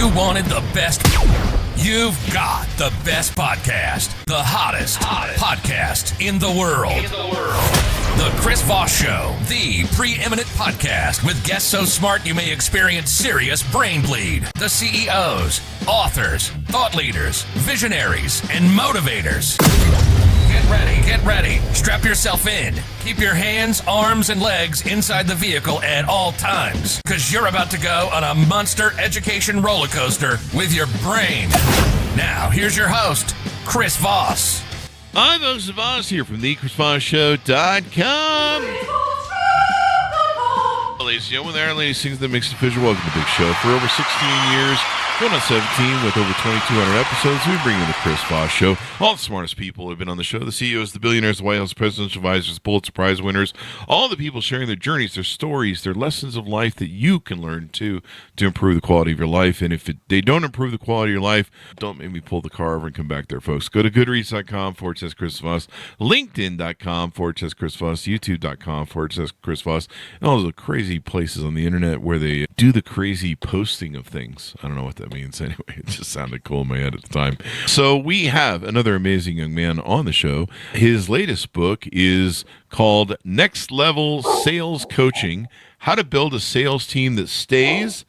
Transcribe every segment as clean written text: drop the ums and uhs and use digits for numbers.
You wanted the best. You've got the best podcast. The hottest podcast in the world. The Chris Voss Show, the preeminent podcast with guests so smart you may experience serious brain bleed. The CEOs, authors, thought leaders, visionaries, and motivators. Get ready. Strap yourself in. Keep your hands, arms, and legs inside the vehicle at all times, because you're about to go on a monster education roller coaster with your brain. Now, here's your host, Chris Voss. I'm Chris Voss here from the ChrisVossShow.com. Ladies and gentlemen, there are ladies sings that makes it official. Welcome to the big show. For over 16 years, going on 17 with over 2,200 episodes, we bring you the Chris Voss Show. All the smartest people have been on the show. The CEOs, the billionaires, the White House presidential advisors, Pulitzer Prize winners, all the people sharing their journeys, their stories, their lessons of life that you can learn to improve the quality of your life. And if they don't improve the quality of your life, don't make me pull the car over and come back there, folks. Go to goodreads.com/Chris Voss, LinkedIn.com/Chris Voss, YouTube.com/Chris Voss, and all those crazy places on the internet where they do the crazy posting of things. I don't know what that means anyway. It just sounded cool in my head at the time. So we have another amazing young man on the show. His latest book is called Next Level Sales Coaching: How to Build a Sales Team That Stays,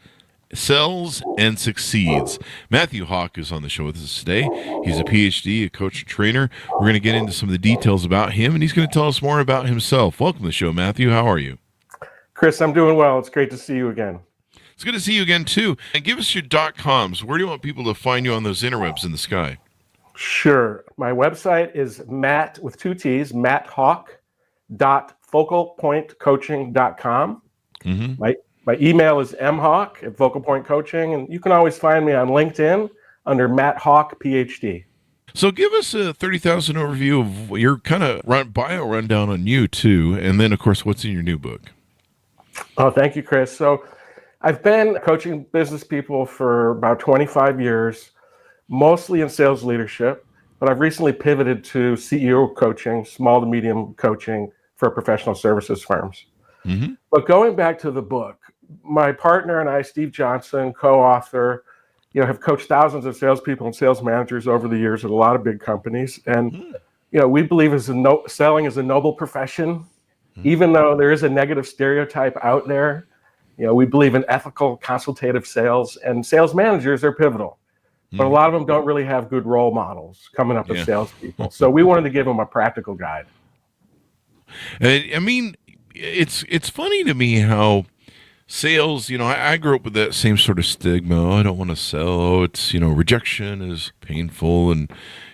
Sells, and Succeeds. Matthew Hawk is on the show with us today. He's a PhD, a coach and trainer. We're going to get into some of the details about him, and he's going to tell us more about himself. Welcome to the show, Matthew. How are you? Chris, I'm doing well. It's great to see you again. It's good to see you again, too. And give us your .coms. Where do you want people to find you on those interwebs in the sky? Sure. My website is Matt, with two T's, matthawk.focalpointcoaching.com. Mm-hmm. My email is mhawk@focalpointcoaching, and you can always find me on LinkedIn under Matt Hawk, PhD. So give us a 30,000 overview of your kind of bio rundown on you, too, and then, of course, what's in your new book. Oh, thank you, Chris. So I've been coaching business people for about 25 years, mostly in sales leadership, but I've recently pivoted to CEO coaching, small to medium coaching for professional services firms. Mm-hmm. But going back to the book, my partner and I, Steve Johnson, co-author, have coached thousands of salespeople and sales managers over the years at a lot of big companies. And, we believe selling is a noble profession. Even though there is a negative stereotype out there, we believe in ethical consultative sales, and sales managers are pivotal. But a lot of them don't really have good role models coming up as salespeople. So we wanted to give them a practical guide. I mean, it's funny to me how sales, I grew up with that same sort of stigma. Oh, I don't want to sell. Oh, it's, rejection is painful, and,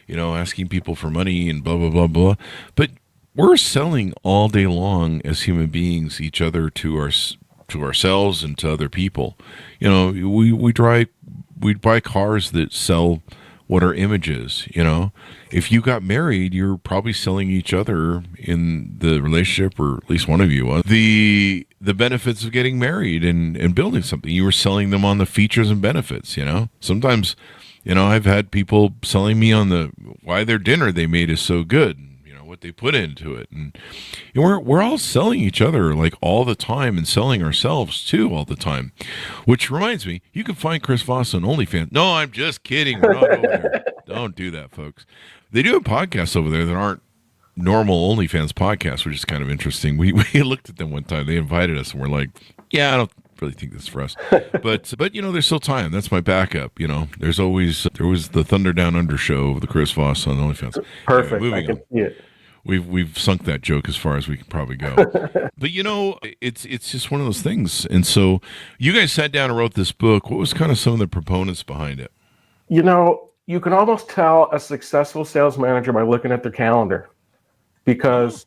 asking people for money and blah, blah, blah, blah. But we're selling all day long as human beings, each other, to ourselves and to other people. We buy cars that sell what our image is. If you got married, you're probably selling each other in the relationship, or at least one of you was, the benefits of getting married and building something. You were selling them on the features and benefits. Sometimes, I've had people selling me on why their dinner they made is so good. What they put into it, and we're all selling each other like all the time, and selling ourselves too all the time. Which reminds me, you can find Chris Voss on OnlyFans. No, I'm just kidding. We're not over there. Don't do that, folks. They do have podcasts over there that aren't normal OnlyFans podcasts, which is kind of interesting. We looked at them one time. They invited us, and we're like, yeah, I don't really think this is for us. But there's still time. That's my backup. There was the Thunder Down Under show of the Chris Voss on OnlyFans. Perfect. Anyway, I can see it. We've sunk that joke as far as we can probably go. But it's just one of those things. And so you guys sat down and wrote this book. What was kind of some of the proponents behind it? You can almost tell a successful sales manager by looking at their calendar, because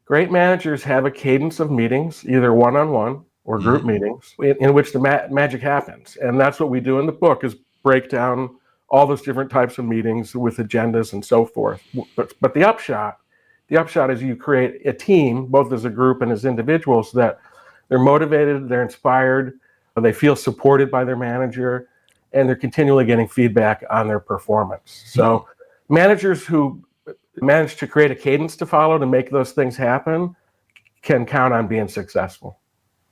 great managers have a cadence of meetings, either one-on-one or group meetings, in which the magic happens. And that's what we do in the book, is break down all those different types of meetings with agendas and so forth. But the upshot is you create a team, both as a group and as individuals, that they're motivated, they're inspired, they feel supported by their manager, and they're continually getting feedback on their performance. So managers who manage to create a cadence to follow to make those things happen can count on being successful.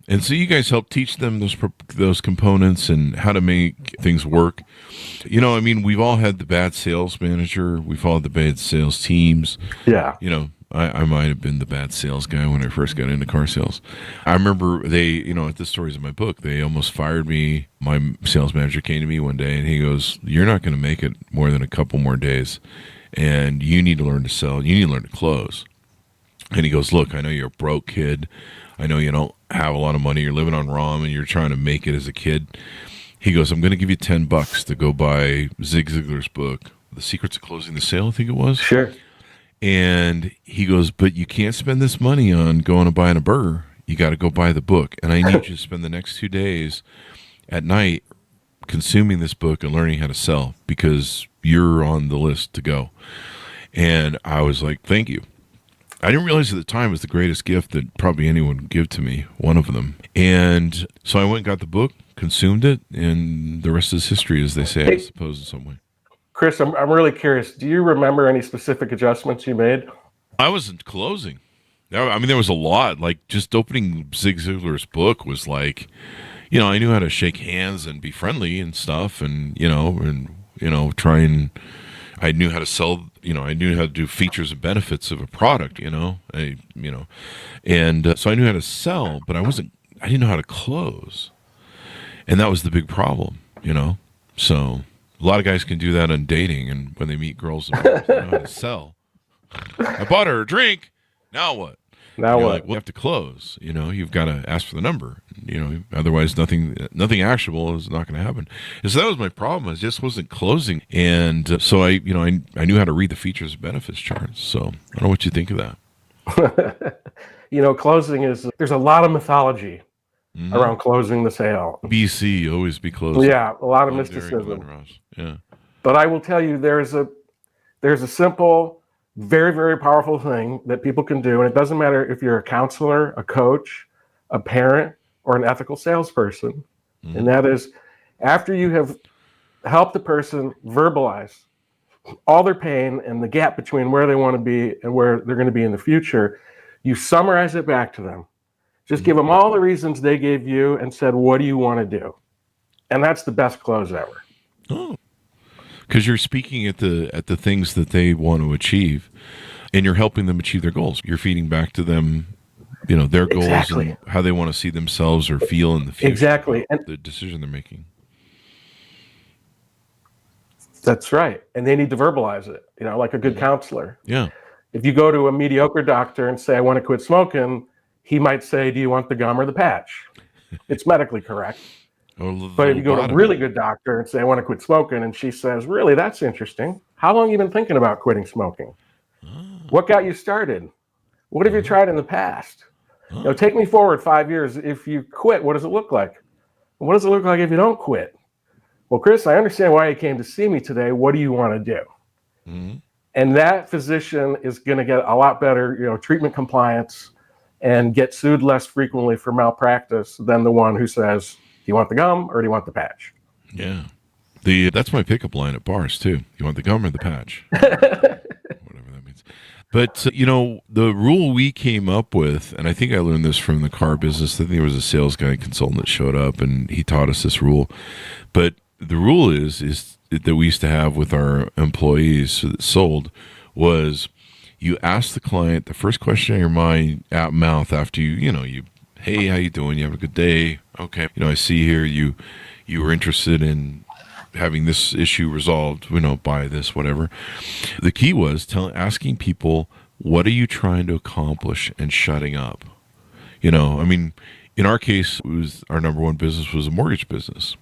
And so you guys help teach them those components and how to make things work. You know, I mean, we've all had the bad sales manager. We've all had the bad sales teams. Yeah. You know, I might have been the bad sales guy when I first got into car sales. I remember this story's in my book. They almost fired me. My sales manager came to me one day and he goes, "You're not going to make it more than a couple more days. And you need to learn to sell. You need to learn to close." And he goes, "Look, I know you're a broke kid. I know you don't have a lot of money. You're living on ramen and you're trying to make it as a kid." He goes, "I'm going to give you $10 to go buy Zig Ziglar's book, The Secrets of Closing the Sale," I think it was. Sure. And he goes, "But you can't spend this money on going and buying a burger. You got to go buy the book. And I need you to spend the next 2 days at night consuming this book and learning how to sell because you're on the list to go." And I was like, "Thank you." I didn't realize at the time it was the greatest gift that probably anyone would give to me, one of them. And so I went and got the book, consumed it, and the rest is history, as they say, I suppose, in some way. Chris, I'm really curious. Do you remember any specific adjustments you made? I wasn't closing. I mean, there was a lot. Like, just opening Zig Ziglar's book was like, you know, I knew how to shake hands and be friendly and stuff and try and... I knew how to sell, I knew how to do features and benefits of a product, and so I knew how to sell, but I didn't know how to close. And that was the big problem, So a lot of guys can do that on dating and when they meet girls, they know how to sell. I bought her a drink. Now what? Now what? Like, well, you have to close. You've got to ask for the number. Otherwise, nothing actionable is not going to happen. And so that was my problem. I just wasn't closing, and so I knew how to read the features and benefits charts. So I don't know what you think of that. Closing there's a lot of mythology around closing the sale. BC, always be closing. Yeah, a lot of mysticism. Yeah, but I will tell you, there's a simple, very, very powerful thing that people can do. And it doesn't matter if you're a counselor, a coach, a parent, or an ethical salesperson. Mm-hmm. And that is, after you have helped the person verbalize all their pain and the gap between where they want to be and where they're going to be in the future, you summarize it back to them. Just give them all the reasons they gave you and said, "What do you want to do?" And that's the best close ever. Oh. Because you're speaking at the things that they want to achieve, and you're helping them achieve their goals. You're feeding back to them, their goals and how they want to see themselves or feel in the future. Exactly, and the decision they're making. That's right, and they need to verbalize it. Like a good counselor. Yeah. If you go to a mediocre doctor and say, "I want to quit smoking," he might say, "Do you want the gum or the patch?" It's medically correct. But if you go to a really good doctor and say, "I want to quit smoking," and she says, "Really, that's interesting. How long have you been thinking about quitting smoking? What got you started? What have you tried in the past? Take me forward 5 years. If you quit, what does it look like? What does it look like if you don't quit?" "Well, Chris, I understand why you came to see me today. What do you want to do?" Mm-hmm. And that physician is going to get a lot better, treatment compliance and get sued less frequently for malpractice than the one who says, "Do you want the gum or do you want the patch?" Yeah. That's my pickup line at bars, too. You want the gum or the patch? Whatever that means. But, the rule we came up with, and I think I learned this from the car business. I think there was a sales guy consultant that showed up, and he taught us this rule. But the rule is that we used to have with our employees that sold was you ask the client the first question in your mouth after you "Hey, how you doing? You have a good day? Okay. I see here you were interested in having this issue resolved, by this, whatever." The key was asking people, what are you trying to accomplish, and shutting up. In our case, our number one business was a mortgage business.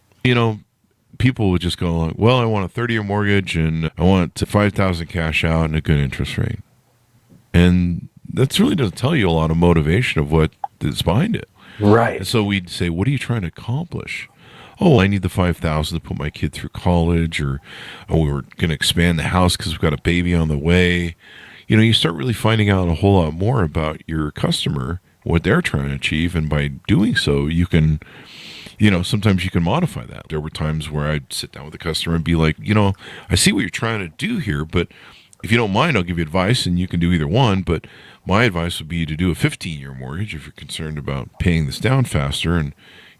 People would just go like, "Well, I want a 30-year mortgage and I want $5,000 cash out and a good interest rate." And that really doesn't tell you a lot of motivation of what is behind it. Right. And so we'd say, "What are you trying to accomplish?" "Oh, I need the $5,000 to put my kid through college," or "Oh, we were going to expand the house because we've got a baby on the way." You start really finding out a whole lot more about your customer, what they're trying to achieve. And by doing so, you can, sometimes you can modify that. There were times where I'd sit down with the customer and be like, "I see what you're trying to do here, but if you don't mind, I'll give you advice, and you can do either one. But my advice would be to do a 15-year mortgage if you're concerned about paying this down faster and,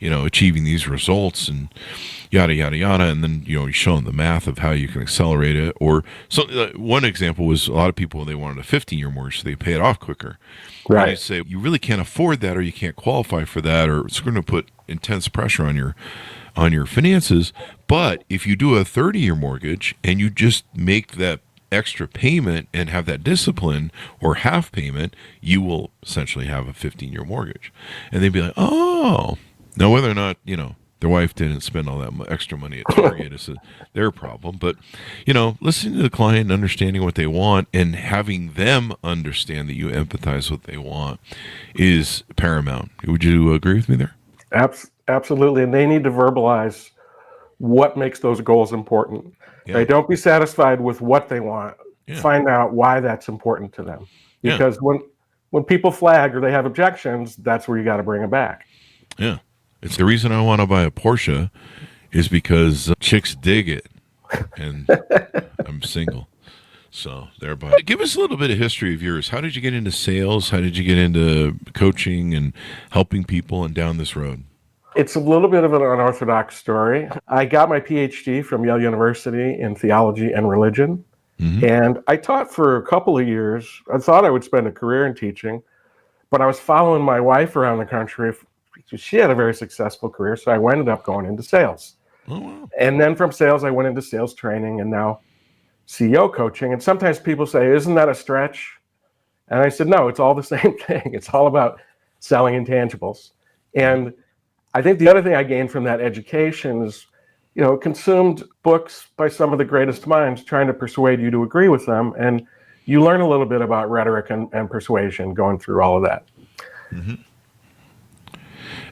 achieving these results and yada, yada, yada. And then, you show them the math of how you can accelerate it. Or one example was a lot of people, they wanted a 15-year mortgage so they pay it off quicker. Right. And you say, you really can't afford that, or you can't qualify for that, or it's going to put intense pressure on your finances. But if you do a 30-year mortgage and you just make that extra payment and have that discipline or half payment, you will essentially have a 15-year mortgage. And they'd be like, oh, now whether or not, their wife didn't spend all that extra money at Target is their problem. But, listening to the client and understanding what they want and having them understand that you empathize what they want is paramount. Would you agree with me there? Absolutely. And they need to verbalize what makes those goals important. Yeah. Right? Don't be satisfied with what they want. Yeah. Find out why that's important to them. Because when people flag or they have objections, that's where you got to bring them back. Yeah. It's the reason I want to buy a Porsche is because chicks dig it, and I'm single. So thereby, give us a little bit of history of yours. How did you get into sales? How did you get into coaching and helping people and down this road? It's a little bit of an unorthodox story. I got my PhD from Yale University in theology and religion. Mm-hmm. And I taught for a couple of years. I thought I would spend a career in teaching, but I was following my wife around the country. She had a very successful career, so I ended up going into sales. Oh, wow. And then from sales, I went into sales training and now CEO coaching. And sometimes people say, isn't that a stretch? And I said, no, it's all the same thing. It's all about selling intangibles. And I think the other thing I gained from that education is, consumed books by some of the greatest minds trying to persuade you to agree with them. And you learn a little bit about rhetoric and persuasion going through all of that. Mm-hmm.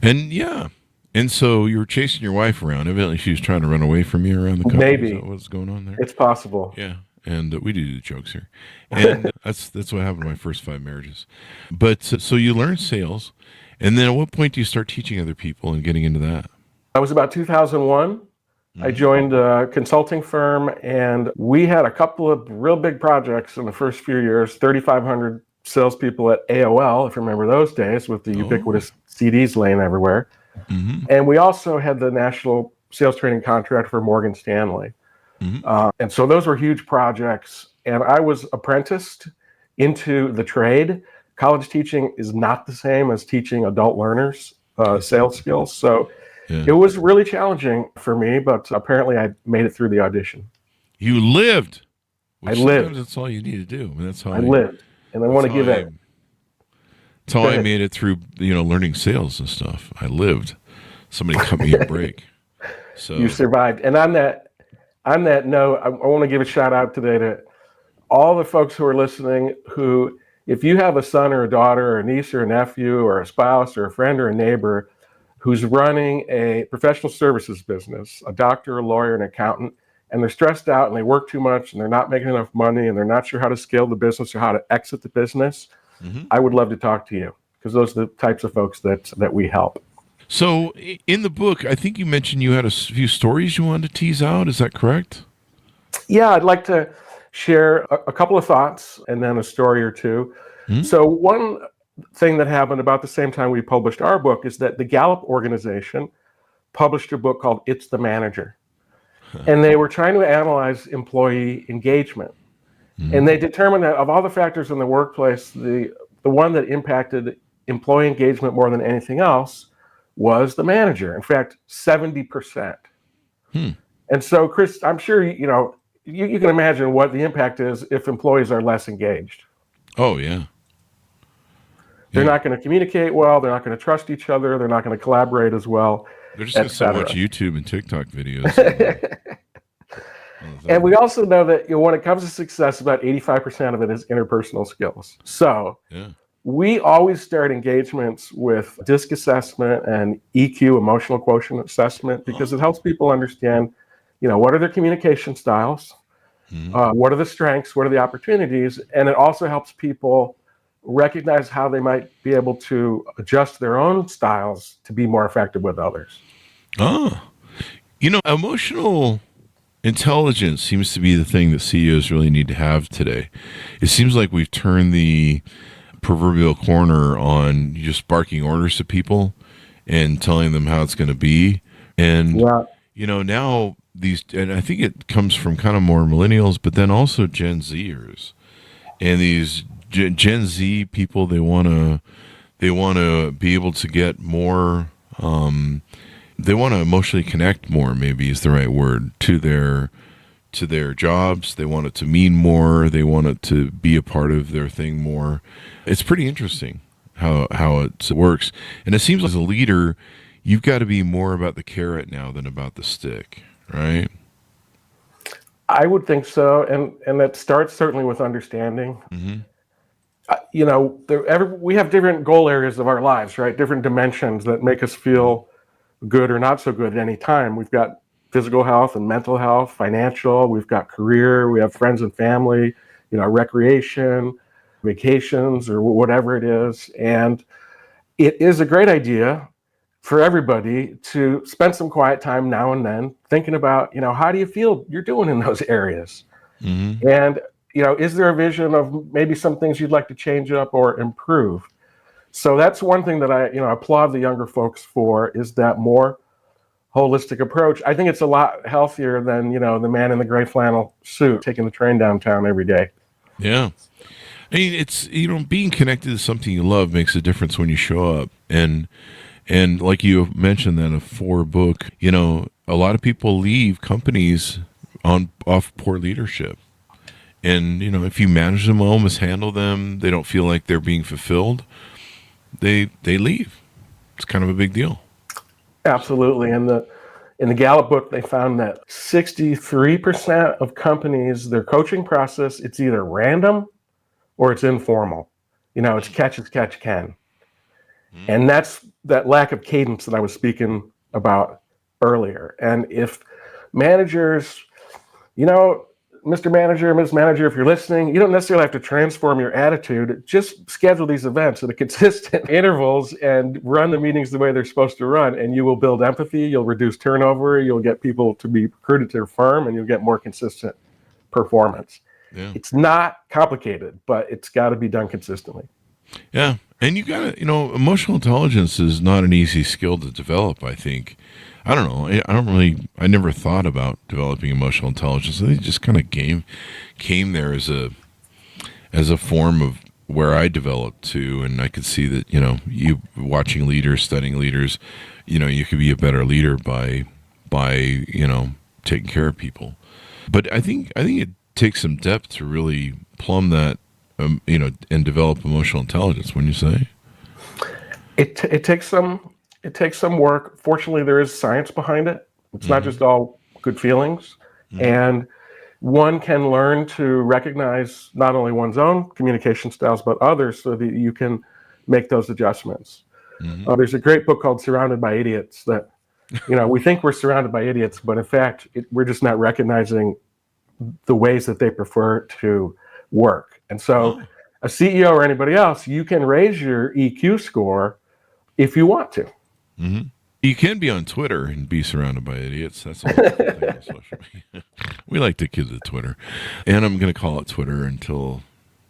And so you were chasing your wife around. Evidently, she was trying to run away from you around the country. Maybe. Is that what's going on there? It's possible. Yeah, and we do the jokes here. And that's what happened to my first 5 marriages. But so you learned sales, and then at what point do you start teaching other people and getting into that? That was about 2001. Mm-hmm. I joined a consulting firm, and we had a couple of real big projects in the first few years, 3,500 salespeople at AOL, if you remember those days, with the ubiquitous CDs laying everywhere. Mm-hmm. And we also had the national sales training contract for Morgan Stanley. Mm-hmm. And so those were huge projects. And I was apprenticed into the trade. College teaching is not the same as teaching adult learners sales skills. So it was really challenging for me, but apparently I made it through the audition. You lived. I lived. That's all you need to do. I mean, that's how I lived. And I want to give it. That's how I made it through, learning sales and stuff. I lived. Somebody cut me a break. So you survived. And on that note, I want to give a shout out today to all the folks who are listening who, if you have a son or a daughter or a niece or a nephew or a spouse or a friend or a neighbor who's running a professional services business, a doctor, a lawyer, an accountant, and they're stressed out and they work too much and they're not making enough money and they're not sure how to scale the business or how to exit the business, mm-hmm. I would love to talk to you because those are the types of folks that we help. So in the book, I think you mentioned you had a few stories you wanted to tease out. Is that correct? Yeah, I'd like to share a couple of thoughts and then a story or two. Mm-hmm. So one thing that happened about the same time we published our book is that the Gallup organization published a book called It's the Manager. And they were trying to analyze employee engagement. Mm-hmm. And they determined that of all the factors in the workplace, the one that impacted employee engagement more than anything else was the manager. In fact, 70%. And so, Chris, I'm sure you can imagine what the impact is if employees are less engaged. Oh, yeah. They're not going to communicate well. They're not going to trust each other. They're not going to collaborate as well. They're just going to so much YouTube and TikTok videos. And we also know that when it comes to success, about 85% of it is interpersonal skills. So we always start engagements with DISC assessment and EQ, emotional quotient assessment, because it helps people understand, what are their communication styles, what are the strengths, what are the opportunities, and it also helps people recognize how they might be able to adjust their own styles to be more effective with others. Emotional Intelligence seems to be the thing that CEOs really need to have today. It seems like we've turned the proverbial corner on just barking orders to people and telling them how it's going to be. And, Yeah. Now and I think it comes from kind of more millennials, but then also Gen Zers. And these Gen Z people, they want to be able to get more, they want to emotionally connect more, maybe is the right word, to their jobs. They want it to mean more. They want it to be a part of their thing more. It's pretty interesting how it works. And it seems like as a leader, you've got to be more about the carrot now than about the stick, right? I would think so, and that starts certainly with understanding. Mm-hmm. We have different goal areas of our lives, right? Different dimensions that make us feel good or not so good at any time. We've got physical health and mental health, financial, we've got career, we have friends and family, recreation, vacations, or whatever it is. And it is a great idea for everybody to spend some quiet time now and then thinking about, how do you feel you're doing in those areas? Mm-hmm. And, is there a vision of maybe some things you'd like to change up or improve? So that's one thing that I applaud the younger folks for, is that more holistic approach. I think it's a lot healthier than, the man in the gray flannel suit taking the train downtown every day. Yeah. I mean, it's, being connected to something you love makes a difference when you show up. And like you mentioned that a 4 book, a lot of people leave companies off poor leadership. And, if you manage them well, mishandle them, they don't feel like they're being fulfilled, they leave. It's kind of a big deal. Absolutely. In the Gallup book, they found that 63% of companies, their coaching process, it's either random or it's informal. It's catch as catch can. And that's that lack of cadence that I was speaking about earlier. And if managers, Mr. Manager, Ms. Manager, if you're listening, you don't necessarily have to transform your attitude. Just schedule these events at a consistent intervals and run the meetings the way they're supposed to run, and you will build empathy, you'll reduce turnover, you'll get people to be recruited to your firm, and you'll get more consistent performance. Yeah. It's not complicated, but it's got to be done consistently. Yeah. And you got to, emotional intelligence is not an easy skill to develop, I think. I don't know. I never thought about developing emotional intelligence. I think it just kind of came there as a form of where I developed too. And I could see that, you watching leaders, studying leaders, you could be a better leader by taking care of people. But I think it takes some depth to really plumb that, and develop emotional intelligence, wouldn't you say? It takes some work. Fortunately, there is science behind it. It's not just all good feelings. And one can learn to recognize not only one's own communication styles, but others, so that you can make those adjustments. There's a great book called Surrounded by Idiots that, we think we're surrounded by idiots, but in fact, we're just not recognizing the ways that they prefer to work. And so a CEO or anybody else, you can raise your EQ score if you want to. Mm-hmm. You can be on Twitter and be surrounded by idiots. That's all thing on social media. We like to kid the Twitter. And I'm going to call it Twitter until,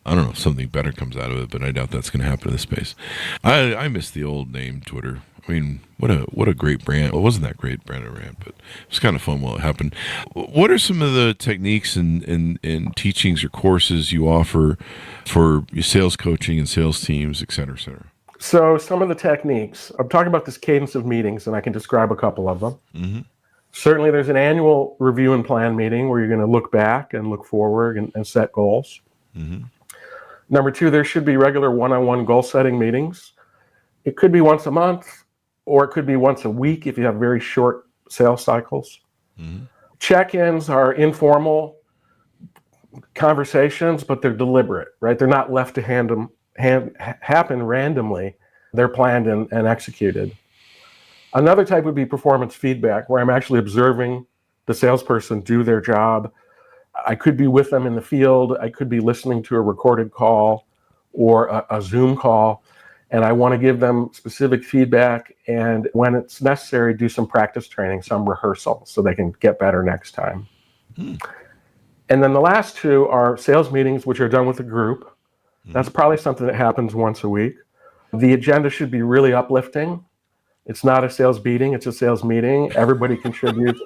I don't know, something better comes out of it, but I doubt that's going to happen in this space. I miss the old name Twitter. I mean, what a great brand. Well, it wasn't that great brand I ran, but it was kind of fun while it happened. What are some of the techniques and teachings or courses you offer for your sales coaching and sales teams, et cetera, et cetera? So some of the techniques, I'm talking about this cadence of meetings, and I can describe a couple of them. Mm-hmm. Certainly there's an annual review and plan meeting where you're going to look back and look forward and set goals. Mm-hmm. Number 2, there should be regular one-on-one goal setting meetings. It could be once a month, or it could be once a week if you have very short sales cycles. Mm-hmm. Check-ins are informal conversations, but they're deliberate, right? They're not left to happen randomly. They're planned and executed. Another type would be performance feedback, where I'm actually observing the salesperson do their job. I could be with them in the field. I could be listening to a recorded call or a Zoom call, and I want to give them specific feedback, and when it's necessary, do some practice training, some rehearsal, so they can get better next time. And then the last two are sales meetings, which are done with a group. That's probably something that happens once a week. The agenda should be really uplifting. It's not a sales beating, it's a sales meeting. Everybody contributes.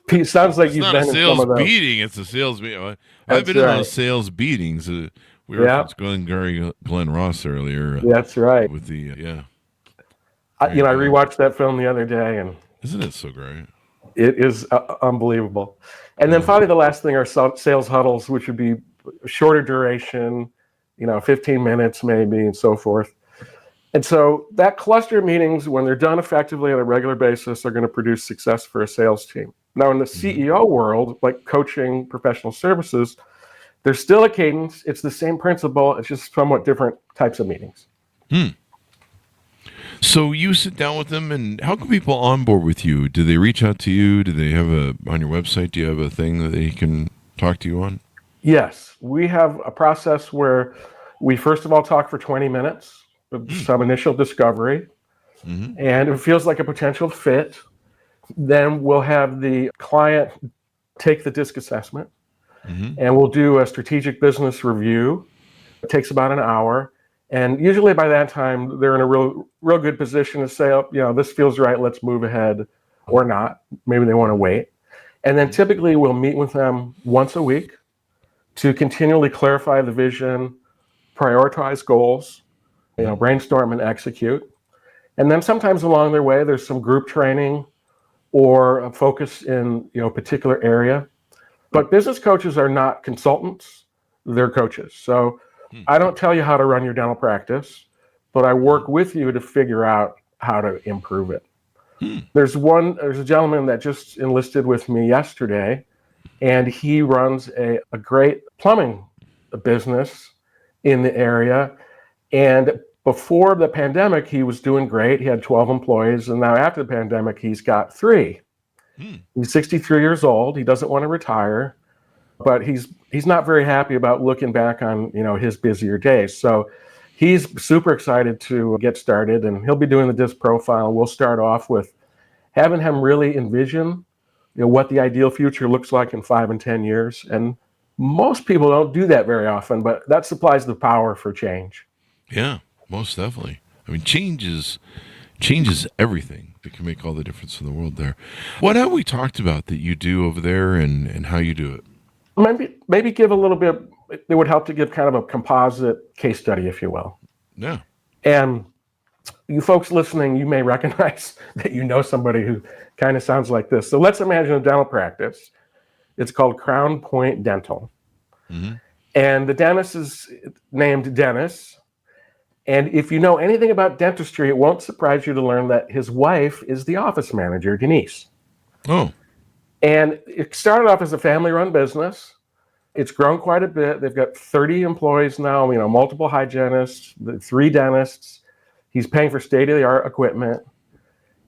Pete, sounds like It's you've not a been in some sales of those. beating, it's a sales meeting. I've That's been in right. those sales beatings. We referenced Glenn Ross earlier. That's right. With the, I rewatched that film the other day, and isn't it so great? it is unbelievable. And then finally, the last thing are sales huddles, which would be shorter duration, 15 minutes maybe, and so forth. And so that cluster of meetings, when they're done effectively on a regular basis, are going to produce success for a sales team. Now, in the CEO world, like coaching, professional services, there's still a cadence. It's the same principle. It's just somewhat different types of meetings. So you sit down with them, and how can people onboard with you? Do they reach out to you? Do they have on your website, do you have a thing that they can talk to you on? Yes, we have a process where we first of all talk for 20 minutes of some initial discovery, and if it feels like a potential fit, then we'll have the client take the DISC assessment, and we'll do a strategic business review. It takes about an hour. And usually by that time, they're in a real good position to say, this feels right, let's move ahead, or not. Maybe they want to wait. And then typically we'll meet with them once a week to continually clarify the vision, prioritize goals, brainstorm and execute. And then sometimes along their way, there's some group training or a focus in a particular area. But business coaches are not consultants, they're coaches. So I don't tell you how to run your dental practice, but I work with you to figure out how to improve it. There's a gentleman that just enlisted with me yesterday, and he runs a great plumbing business in the area. And before the pandemic, he was doing great. He had 12 employees, and now after the pandemic, he's got 3. He's 63 years old. He doesn't want to retire, but he's not very happy about looking back on his busier days. So he's super excited to get started, and he'll be doing the DISC profile. We'll start off with having him really envision what the ideal future looks like in 5 and 10 years. And most people don't do that very often, but that supplies the power for change. Yeah, most definitely. I mean, changes everything. It can make all the difference in the world there. What have we talked about that you do over there and how you do it? Maybe give a little bit. It would help to give kind of a composite case study, if you will. Yeah. And you folks listening, you may recognize that somebody who kind of sounds like this. So let's imagine a dental practice. It's called Crown Point Dental. And the dentist is named Dennis. And if you know anything about dentistry, it won't surprise you to learn that his wife is the office manager, Denise. Oh. And it started off as a family-run business. It's grown quite a bit. They've got 30 employees now, multiple hygienists, 3 dentists. He's paying for state-of-the-art equipment.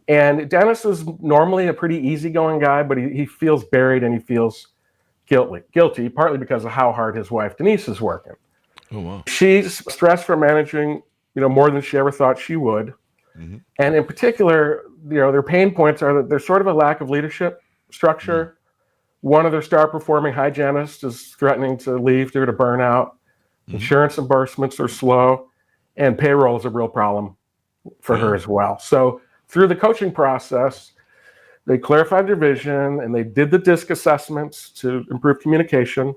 And Dennis is normally a pretty easygoing guy, but he feels buried and he feels guilty, partly because of how hard his wife, Denise, is working. Oh, wow. She's stressed from managing, more than she ever thought she would. And in particular, their pain points are that there's sort of a lack of leadership structure. One of their star performing hygienists is threatening to leave due to burnout. Insurance reimbursements are slow, and payroll is a real problem for her as well. So through the coaching process, they clarified their vision and they did the DISC assessments to improve communication.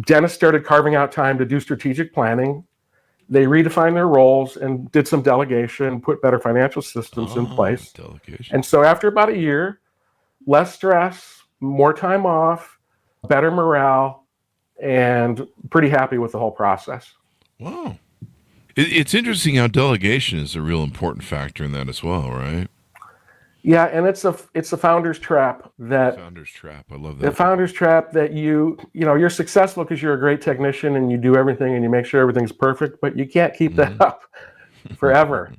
Dennis started carving out time to do strategic planning. They redefined their roles and did some delegation, put better financial systems in place. Delegation. And so after about a year, less stress, more time off, better morale, and pretty happy with the whole process. Wow. It's interesting how delegation is a real important factor in that as well, right? Yeah, and it's a founder's trap. Founder's trap. I love that. The founder's trap that you're successful because you're a great technician and you do everything and you make sure everything's perfect, but you can't keep that up forever.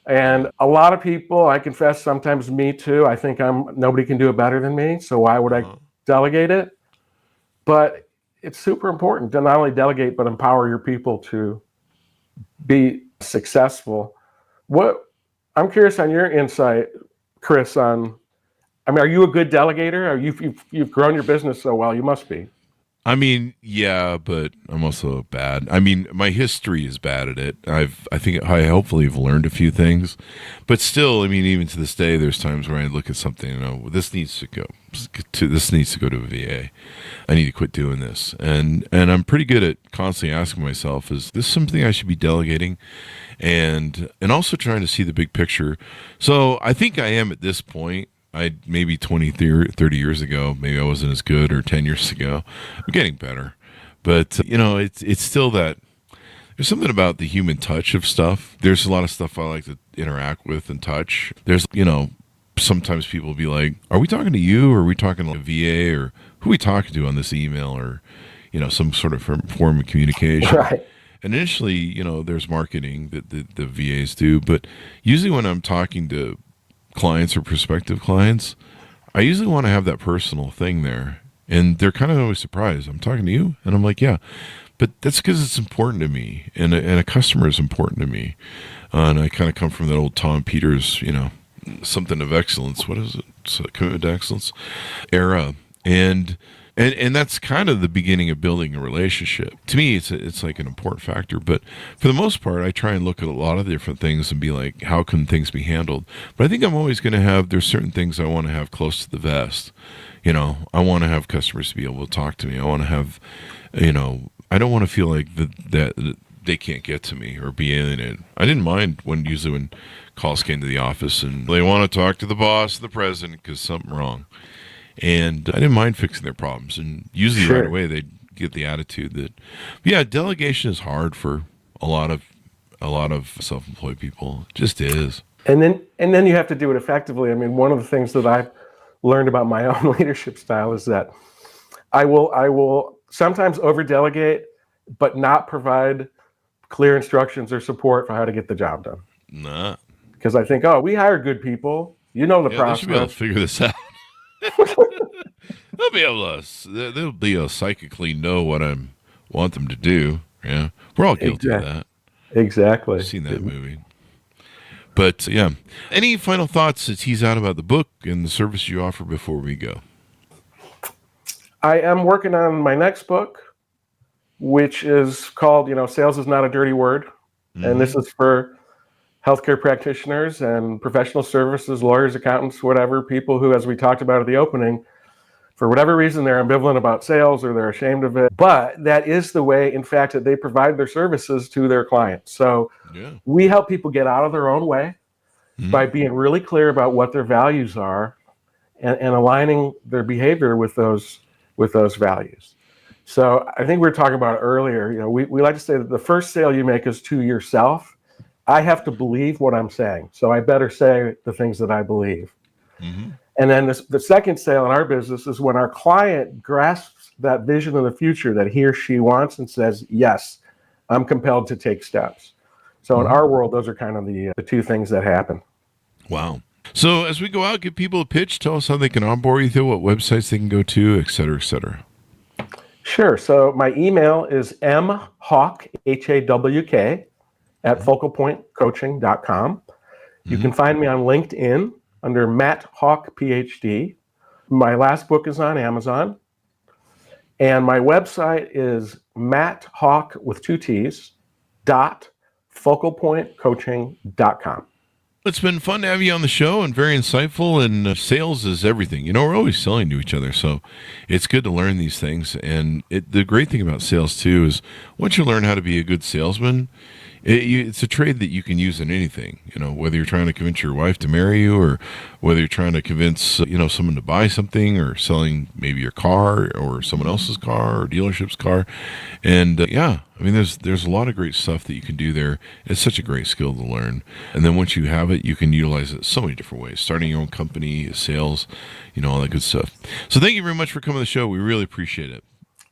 And a lot of people, I confess, sometimes me too, I think nobody can do it better than me, so why would I delegate it? But it's super important to not only delegate, but empower your people to be successful. I'm curious on your insight, Chris, on I mean, are you a good delegator? You've grown your business so well, you must be. I mean, yeah, but I'm also bad. I mean, my history is bad at it. I think I hopefully have learned a few things, but still, I mean, even to this day, there's times where I look at something and well, this needs to go to a VA. I need to quit doing this, and I'm pretty good at constantly asking myself, is this something I should be delegating, and also trying to see the big picture. So I think I am at this point. Maybe 20, 30 years ago, maybe I wasn't as good, or 10 years ago. I'm getting better. But, it's still that there's something about the human touch of stuff. There's a lot of stuff I like to interact with and touch. There's, sometimes people will be like, are we talking to you, or are we talking to a VA, or who are we talking to on this email, or, some sort of form of communication. Right. And initially, there's marketing that the VAs do. But usually when I'm talking to clients or prospective clients, I usually want to have that personal thing there, and they're kind of always surprised. I'm talking to you, and I'm like, yeah, but that's because it's important to me, and a customer is important to me, and I kind of come from that old Tom Peters, something of excellence. What is it? It's a commitment to excellence era, and that's kind of the beginning of building a relationship. To me, it's like an important factor. But for the most part, I try and look at a lot of different things and be like, how can things be handled? But I think I'm always going to there's certain things I want to have close to the vest. I want to have customers to be able to talk to me. I want to have, I don't want to feel like that they can't get to me or be alienated. I didn't mind usually when calls came to the office and they want to talk to the boss, the president, because something wrong. And I didn't mind fixing their problems. And usually right away they'd get the attitude that, yeah, delegation is hard for a lot of self-employed people. It just is. And then you have to do it effectively. I mean, one of the things that I've learned about my own leadership style is that I will sometimes over-delegate, but not provide clear instructions or support for how to get the job done. Nah. Because I think, we hire good people. The process. They should be able to figure this out. They'll be able to psychically know what I want them to do. Yeah, we're all guilty of that. Exactly. I've seen that movie. But yeah, any final thoughts to tease out about the book and the service you offer before we go? I am working on my next book, which is called, Sales is Not a Dirty Word. Mm-hmm. And this is for healthcare practitioners and professional services, lawyers, accountants, whatever, people who, as we talked about at the opening, for whatever reason, they're ambivalent about sales or they're ashamed of it. But that is the way, in fact, that they provide their services to their clients. So we help people get out of their own way by being really clear about what their values are and aligning their behavior with those values. So I think we were talking about it earlier. We like to say that the first sale you make is to yourself. I have to believe what I'm saying. So I better say the things that I believe. Mm-hmm. And then the second sale in our business is when our client grasps that vision of the future that he or she wants and says, yes, I'm compelled to take steps. So in our world, those are kind of the two things that happen. Wow. So as we go out, give people a pitch, tell us how they can onboard you, what websites they can go to, et cetera, et cetera. Sure. So my email is mhawk, HAWK, at focalpointcoaching.com. You can find me on LinkedIn under Matt Hawk, PhD. My last book is on Amazon. And my website is matthawk with 2 T's, .focalpointcoaching.com. It's been fun to have you on the show and very insightful, and sales is everything. We're always selling to each other, so it's good to learn these things. And the great thing about sales, too, is once you learn how to be a good salesman, it's a trade that you can use in anything, whether you're trying to convince your wife to marry you or whether you're trying to convince, someone to buy something or selling maybe your car or someone else's car or dealership's car. And there's a lot of great stuff that you can do there. It's such a great skill to learn. And then once you have it, you can utilize it so many different ways, starting your own company, sales, all that good stuff. So thank you very much for coming to the show. We really appreciate it.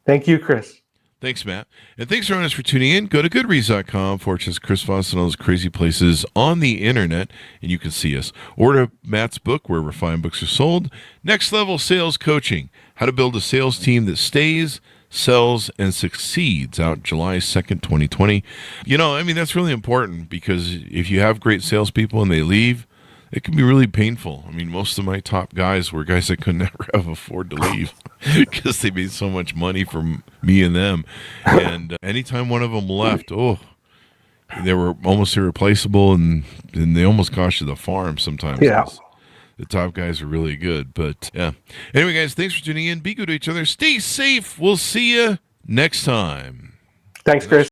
Thank you, Chris. Thanks, Matt. And thanks everyone for tuning in. Go to goodreads.com for Chris Voss and all those crazy places on the internet, and you can see us. Order Matt's book, Wherever Fine Books Are Sold. Next Level Sales Coaching, How to Build a Sales Team That Stays, Sells, and Succeeds, out July 2nd, 2020. That's really important, because if you have great salespeople and they leave, it can be really painful. I mean, most of my top guys were guys that could never have afford to leave because they made so much money from me and them. And anytime one of them left, they were almost irreplaceable, and they almost cost you the farm sometimes. Yeah. The top guys are really good. But yeah. Anyway, guys, thanks for tuning in. Be good to each other. Stay safe. We'll see you next time. Thanks, Chris.